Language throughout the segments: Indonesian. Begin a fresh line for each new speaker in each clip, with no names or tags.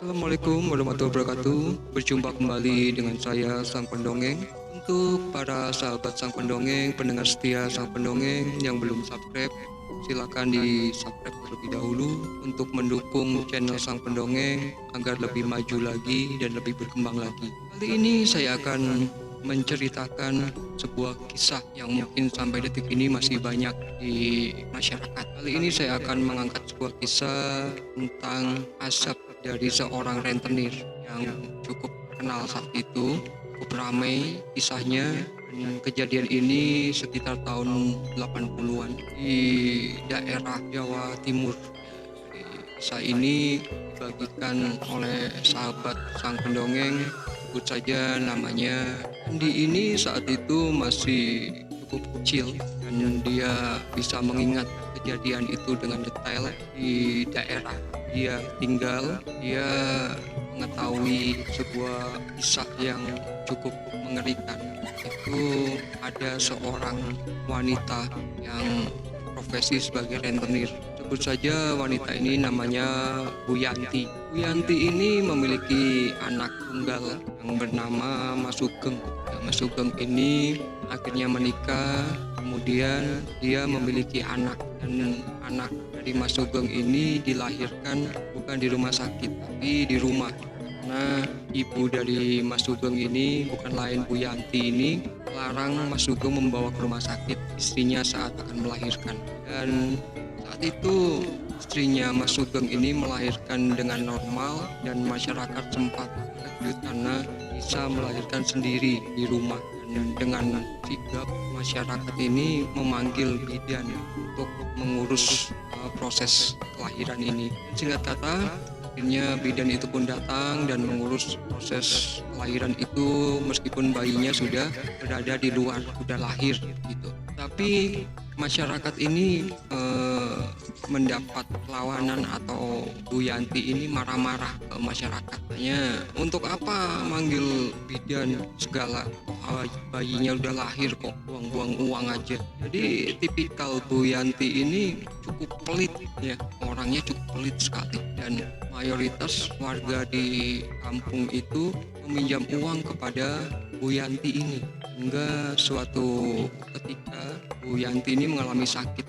Assalamualaikum warahmatullahi wabarakatuh. Berjumpa kembali dengan saya Sang Pendongeng. Untuk para sahabat Sang Pendongeng, pendengar setia Sang Pendongeng yang belum subscribe, silakan di subscribe terlebih dahulu untuk mendukung channel Sang Pendongeng agar lebih maju lagi dan lebih berkembang lagi. Kali ini saya akan menceritakan sebuah kisah yang mungkin sampai detik ini masih banyak di masyarakat. Kali ini saya akan mengangkat sebuah kisah tentang asap dari seorang rentenir yang cukup terkenal saat itu, cukup ramai kisahnya. Dan kejadian ini sekitar tahun 80-an di daerah Jawa Timur. Kisah ini dibagikan oleh sahabat Sang Pendongeng, sebut saja namanya Andi. Ini saat itu masih cukup kecil dan dia bisa mengingat kejadian itu dengan detail. Di daerah dia tinggal, dia mengetahui sebuah kisah yang cukup mengerikan. Itu ada seorang wanita yang profesi sebagai rentenir. Sebut saja wanita ini namanya Bu Yanti. Bu Yanti ini memiliki anak tunggal yang bernama Mas Sugeng. Mas Sugeng ini akhirnya menikah, kemudian dia memiliki anak, dan anak dari Mas Sugeng ini dilahirkan bukan di rumah sakit tapi di rumah. Karena ibu dari Mas Sugeng ini bukan lain Bu Yanti ini melarang Mas Sugeng membawa ke rumah sakit istrinya saat akan melahirkan. Dan saat itu istrinya Mas Sugeng ini melahirkan dengan normal dan masyarakat sempat terkejut karena bisa melahirkan sendiri di rumah. Dan dengan sigap masyarakat ini memanggil bidan untuk mengurus proses kelahiran ini. Singkat kata, akhirnya bidan itu pun datang dan mengurus proses kelahiran itu meskipun bayinya sudah berada di luar, sudah lahir gitu. Tapi masyarakat ini mendapat perlawanan, atau Bu Yanti ini marah-marah ke masyarakat. Tanya, untuk apa manggil bidan segala? Bayinya udah lahir kok, buang-buang uang aja. Jadi tipikal Bu Yanti ini cukup pelit ya, orangnya cukup pelit sekali. Dan mayoritas warga di kampung itu meminjam uang kepada Bu Yanti ini. Hingga suatu ketika Bu Yanti ini mengalami sakit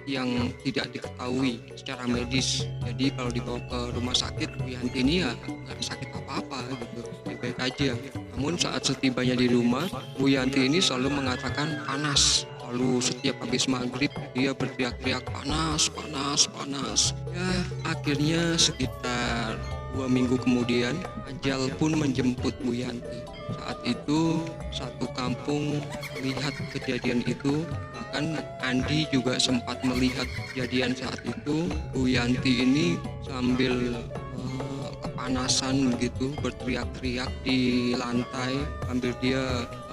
yang tidak diketahui secara medis. Jadi kalau dibawa ke rumah sakit, Bu Yanti ini ya nggak sakit apa-apa gitu, baik-baik aja. Namun saat setibanya di rumah, Bu Yanti ini selalu mengatakan panas. Lalu setiap habis maghrib dia berteriak-teriak panas, panas, panas. Ya akhirnya sekitar 2 minggu kemudian ajal pun menjemput Bu Yanti. Saat itu satu kampung melihat kejadian itu, bahkan Andi juga sempat melihat kejadian saat itu. Bu Yanti ini sambil kepanasan begitu berteriak-teriak di lantai sambil dia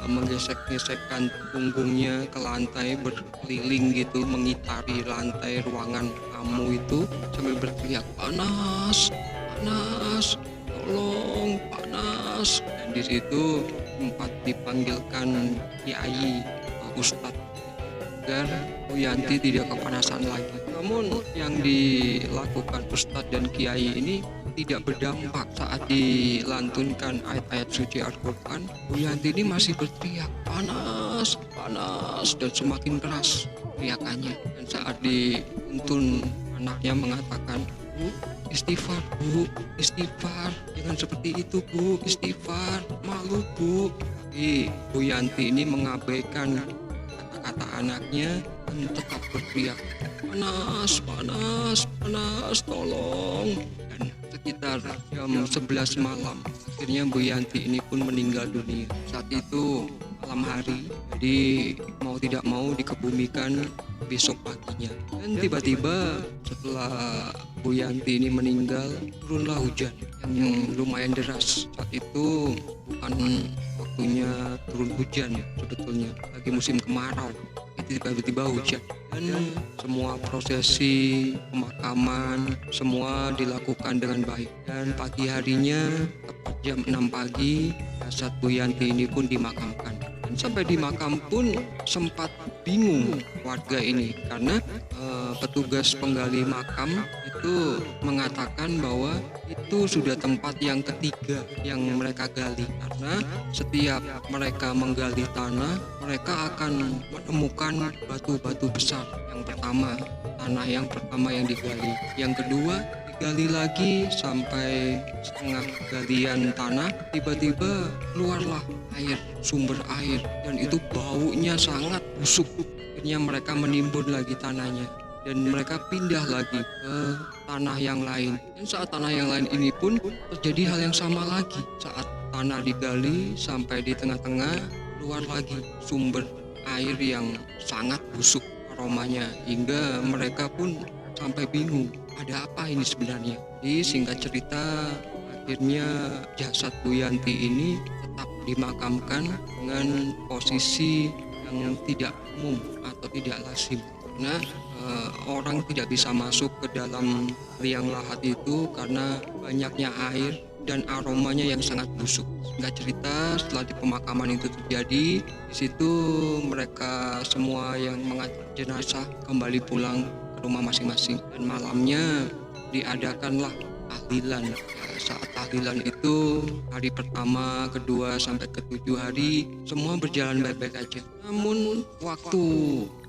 menggesek-gesekkan punggungnya ke lantai, berkeliling gitu mengitari lantai ruangan tamu itu sambil berteriak panas, panas, tolong panas. Dan di situ sempat dipanggilkan kiai atau ustadz agar Bu Yanti tidak kepanasan lagi. Namun yang dilakukan ustadz dan kiai ini tidak berdampak. Saat dilantunkan ayat-ayat suci Al-Quran, Bu Yanti ini masih berteriak panas, panas, dan semakin keras teriakannya. Dan saat dituntun, anaknya mengatakan, Bu, istighfar Bu, istighfar, jangan seperti itu Bu, istighfar, malu Bu. Tapi Bu Yanti ini mengabaikan kata-kata anaknya dan tetap berteriak panas, panas, panas, tolong. Dan sekitar jam 11 malam akhirnya Bu Yanti ini pun meninggal dunia. Saat itu malam hari, jadi mau tidak mau dikebumikan besok paginya. Dan tiba-tiba setelah Bu Yanti ini meninggal, turunlah hujan yang lumayan deras. Saat itu bukan waktunya turun hujan sebetulnya, lagi musim kemarau. Itu tiba-tiba hujan dan semua prosesi pemakaman semua dilakukan dengan baik. Dan pagi harinya tepat jam 6 pagi jasad Bu Yanti ini pun dimakamkan. Dan sampai di makam pun sempat bingung warga ini karena petugas penggali makam itu itu mengatakan bahwa itu sudah tempat yang ketiga yang mereka gali, karena setiap mereka menggali tanah, mereka akan menemukan batu-batu besar. Yang pertama, tanah yang pertama yang digali, yang kedua digali lagi sampai setengah galian tanah, tiba-tiba keluarlah air, sumber air, dan itu baunya sangat busuk. Akhirnya mereka menimbun lagi tanahnya dan mereka pindah lagi ke tanah yang lain. Dan saat tanah yang lain ini pun terjadi hal yang sama lagi. Saat tanah digali sampai di tengah-tengah, keluar lagi sumber air yang sangat busuk aromanya, hingga mereka pun sampai bingung, ada apa ini sebenarnya. Jadi singkat cerita, akhirnya jasad Bu Yanti ini tetap dimakamkan dengan posisi yang tidak umum atau tidak lazim, karena orang tidak bisa masuk ke dalam liang lahat itu karena banyaknya air dan aromanya yang sangat busuk. Singkat cerita, setelah di pemakaman itu terjadi, di situ mereka semua yang mengantar jenazah kembali pulang ke rumah masing-masing, dan malamnya diadakanlah tahlilan. Saat tahlilan itu hari pertama, kedua sampai ketujuh hari semua berjalan baik-baik aja. Namun waktu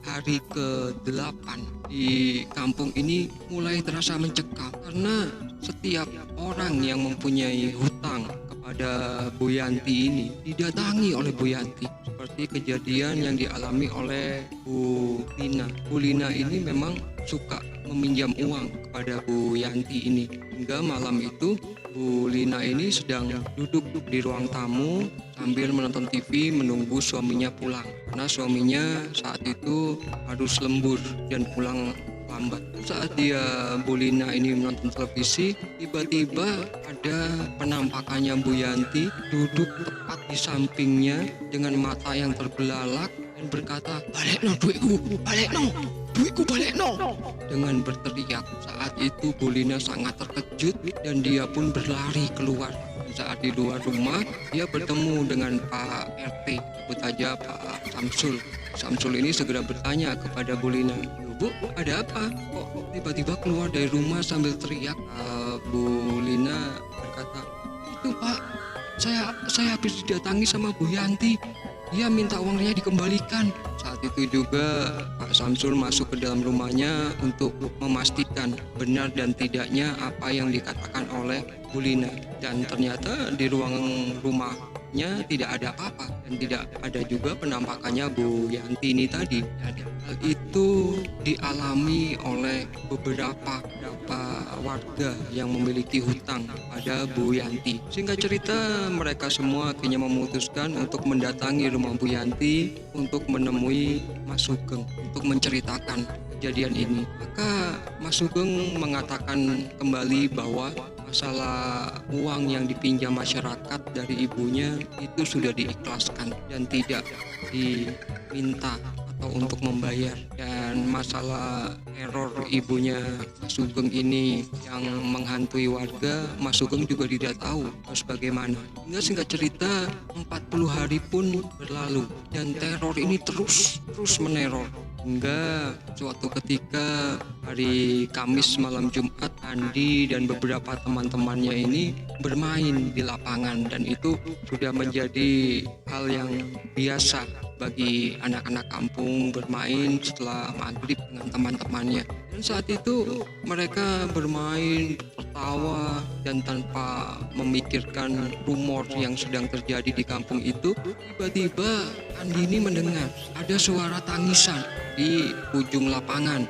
hari ke-8 di kampung ini mulai terasa mencekam, karena setiap orang yang mempunyai hutang kepada Bu Yanti ini didatangi oleh Bu Yanti, seperti kejadian yang dialami oleh Bu Lina. Bu Lina ini memang suka meminjam uang kepada Bu Yanti ini, hingga malam itu Bu Lina ini sedang duduk di ruang tamu sambil menonton TV menunggu suaminya pulang, karena suaminya saat itu harus lembur dan pulang lambat. Saat Bu Lina ini menonton televisi, tiba-tiba ada penampakannya Bu Yanti duduk tepat di sampingnya dengan mata yang terbelalak dan berkata, "Balekno duitku, balekno, duitku balekno," dengan berteriak. Saat itu Bu Lina sangat terkejut dan dia pun berlari keluar. Saat di luar rumah, dia bertemu dengan Pak RT, sebut aja Pak Samsul. Samsul ini segera bertanya kepada Bu Lina, "Bu, ada apa? Kok tiba-tiba keluar dari rumah sambil teriak?" Bu Lina berkata, "Itu Pak, saya habis didatangi sama Bu Yanti. Dia minta uangnya dikembalikan." Saat itu juga Pak Samsul masuk ke dalam rumahnya untuk memastikan benar dan tidaknya apa yang dikatakan oleh Bu Lina. Dan ternyata di ruang rumahnya tidak ada apa-apa dan tidak ada juga penampakannya Bu Yanti ini tadi. Dan hal itu dialami oleh beberapa warga yang memiliki hutang pada Bu Yanti. Singkat cerita, mereka semua akhirnya memutuskan untuk mendatangi rumah Bu Yanti untuk menemui Mas Sugeng untuk menceritakan kejadian ini. Maka Mas Sugeng mengatakan kembali bahwa masalah uang yang dipinjam masyarakat dari ibunya itu sudah diikhlaskan dan tidak diminta atau untuk membayar. Dan masalah error ibunya Mas Sugeng ini yang menghantui warga, Mas Sugeng juga tidak tahu harus bagaimana. Hingga singkat cerita 40 hari pun berlalu dan teror ini terus meneror. Hingga suatu ketika hari Kamis malam Jumat, Andi dan beberapa teman-temannya ini bermain di lapangan, dan itu sudah menjadi hal yang biasa bagi anak-anak kampung bermain setelah maghrib dengan teman-temannya. Dan saat itu mereka bermain, tertawa, dan tanpa memikirkan rumor yang sedang terjadi di kampung itu, tiba-tiba Andi ini mendengar ada suara tangisan di ujung lapangan.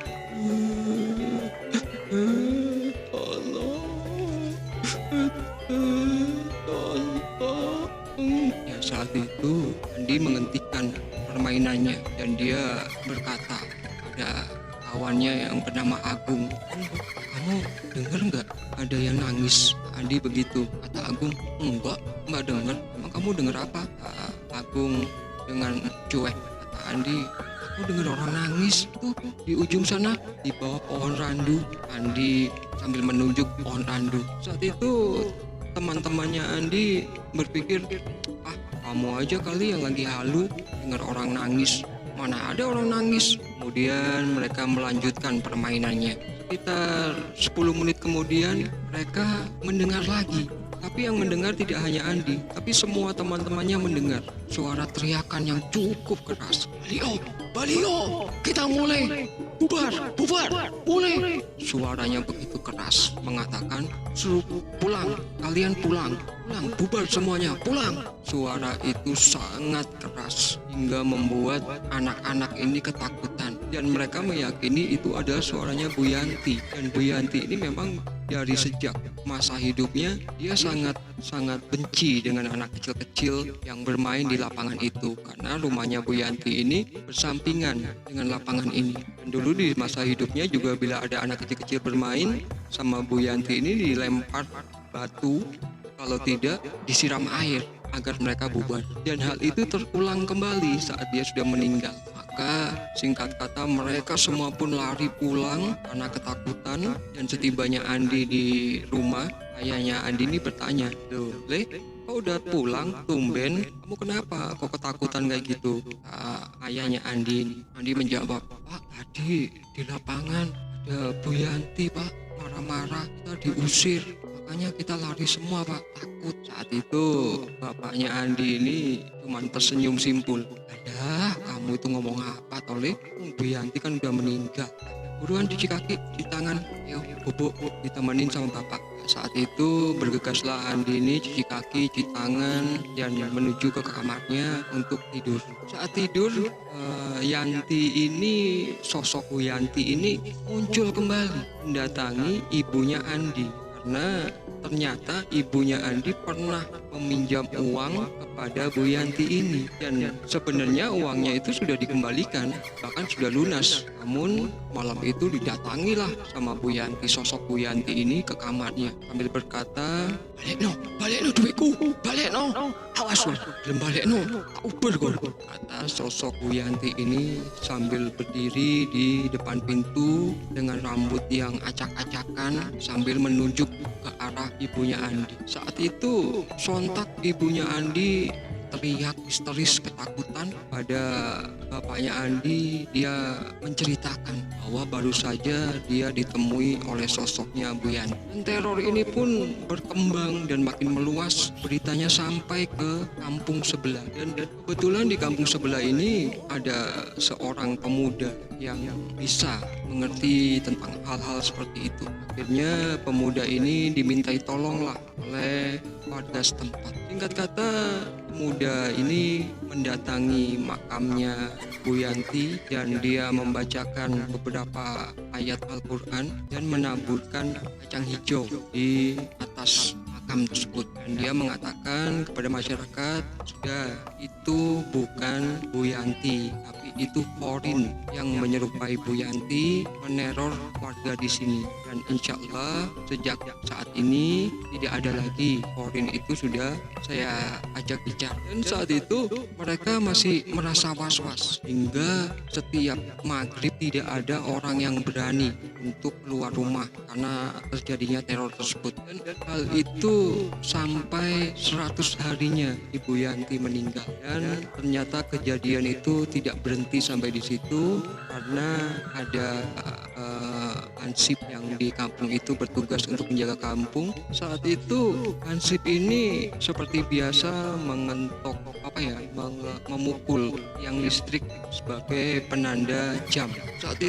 Ya, saat itu Andi menghentikan permainannya dan dia berkata pada kawannya yang bernama Agung, "Kamu dengar nggak ada yang nangis?" Andi begitu. Kata Agung, "Enggak dengar." "Emang kamu dengar apa?" Agung dengan cuek. Kata Andi, "Aku dengar orang nangis tuh di ujung sana di bawah pohon randu." Andi sambil menunjuk pohon randu. Saat itu teman-temannya Andi berpikir, kamu aja kali yang lagi halu dengar orang nangis. Mana ada orang nangis. Kemudian mereka melanjutkan permainannya. Sekitar 10 menit kemudian mereka mendengar lagi. Tapi yang mendengar tidak hanya Andi, tapi semua teman-temannya mendengar suara teriakan yang cukup keras. Balio, Balio, kita mulai, bubar, mulai. Suaranya begitu keras, mengatakan, suruh pulang, kalian pulang, bubar semuanya, pulang. Suara itu sangat keras hingga membuat anak-anak ini ketakutan. Dan mereka meyakini itu adalah suaranya Bu Yanti. Dan Bu Yanti ini memang dari sejak masa hidupnya dia sangat benci dengan anak kecil-kecil yang bermain di lapangan itu, karena rumahnya Bu Yanti ini bersampingan dengan lapangan ini. Dan dulu di masa hidupnya juga bila ada anak kecil-kecil bermain sama Bu Yanti ini dilempar batu, kalau tidak disiram air agar mereka bubar. Dan hal itu terulang kembali saat dia sudah meninggal. Maka singkat kata mereka semua pun lari pulang karena ketakutan. Dan setibanya Andi di rumah, ayahnya Andi ini bertanya, "Loh, Le, kau udah pulang, tumben, kamu kenapa kok ketakutan kayak gitu?" Ayahnya Andi menjawab, "Pak, tadi di lapangan ada Bu Yanti, Pak, marah-marah, kita diusir. Makanya kita lari semua, Pak, takut." Saat itu bapaknya Andi ini cuman tersenyum simpul. "Ada, kamu itu ngomong apa, Tole? Bu Yanti kan udah meninggal. Buruan cuci kaki, cuci tangan, ayo bubuk, ditemenin sama bapak." Saat itu bergegaslah Andi ini cuci kaki, cuci tangan, dan menuju ke kamarnya untuk tidur. Saat tidur, sosok Bu Yanti ini muncul kembali mendatangi ibunya Andi. Karena ternyata ibunya Andi pernah meminjam uang kepada Bu Yanti ini. Dan sebenarnya uangnya itu sudah dikembalikan, bahkan sudah lunas. Namun malam itu didatangilah sama Bu Yanti, sosok Bu Yanti ini ke kamarnya sambil berkata, balik no duitku, balik no, awas lo, belum balik no, tak uber kok," kata sosok Bu Yanti ini sambil berdiri di depan pintu dengan rambut yang acak-acakan sambil menunjuk ke arah ibunya Andi. Saat itu sontak ibunya Andi teriak histeris ketakutan pada bapaknya Andi. Dia menceritakan bahwa baru saja dia ditemui oleh sosoknya Bu Yanti. Dan teror ini pun berkembang dan makin meluas. Beritanya sampai ke kampung sebelah. Dan kebetulan di kampung sebelah ini ada seorang pemuda yang bisa mengerti tentang hal-hal seperti itu. Akhirnya pemuda ini dimintai tolonglah oleh warga setempat. Singkat kata, pemuda ini mendatangi makamnya Bu Yanti dan dia membacakan beberapa ayat Al-Quran dan menaburkan kacang hijau di atas makam tersebut. Dan dia mengatakan kepada masyarakat, sudah, itu bukan Bu Yanti, tapi itu Korin yang menyerupai Bu Yanti meneror warga di sini. Dan insya Allah sejak saat ini tidak ada lagi. Korin itu sudah saya ajak bicara. Dan saat itu mereka masih merasa was-was hingga setiap maghrib tidak ada orang yang berani untuk keluar rumah karena terjadinya teror tersebut. Dan hal itu sampai 100 harinya Ibu Yanti meninggal. Dan ternyata kejadian itu tidak berhenti sampai di situ karena ada hansip yang di kampung itu bertugas untuk menjaga kampung. Saat itu hansip ini seperti biasa mengentok memukul tiang listrik sebagai penanda jam. Saat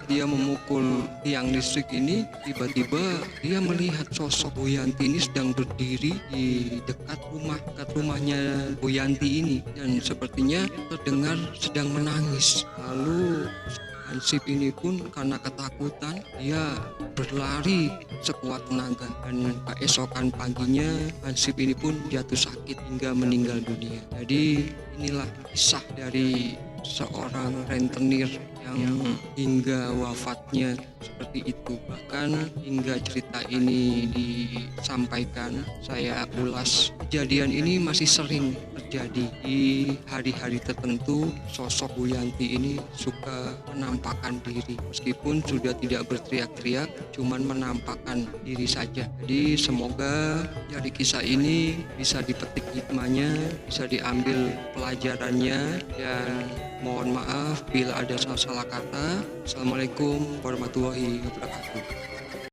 dia memukul tiang listrik ini, tiba-tiba dia melihat sosok Bu Yanti ini sedang berdiri di dekat rumahnya Bu Yanti ini, dan sepertinya terdengar sedang menangis. Lalu hansip ini pun karena ketakutan dia berlari sekuat tenaga, dan keesokan paginya hansip ini pun jatuh sakit hingga meninggal dunia. Jadi inilah kisah dari seorang rentenir yang hingga wafatnya seperti itu. Bahkan hingga cerita ini disampaikan, saya ulas kejadian ini masih sering terjadi di hari-hari tertentu. Sosok Bu Yanti ini suka menampakkan diri meskipun sudah tidak berteriak-teriak, cuman menampakkan diri saja. Jadi semoga dari kisah ini bisa dipetik hikmahnya, bisa diambil pelajarannya, dan mohon maaf bila ada salah-salah kata. Assalamualaikum warahmatullahi wabarakatuh.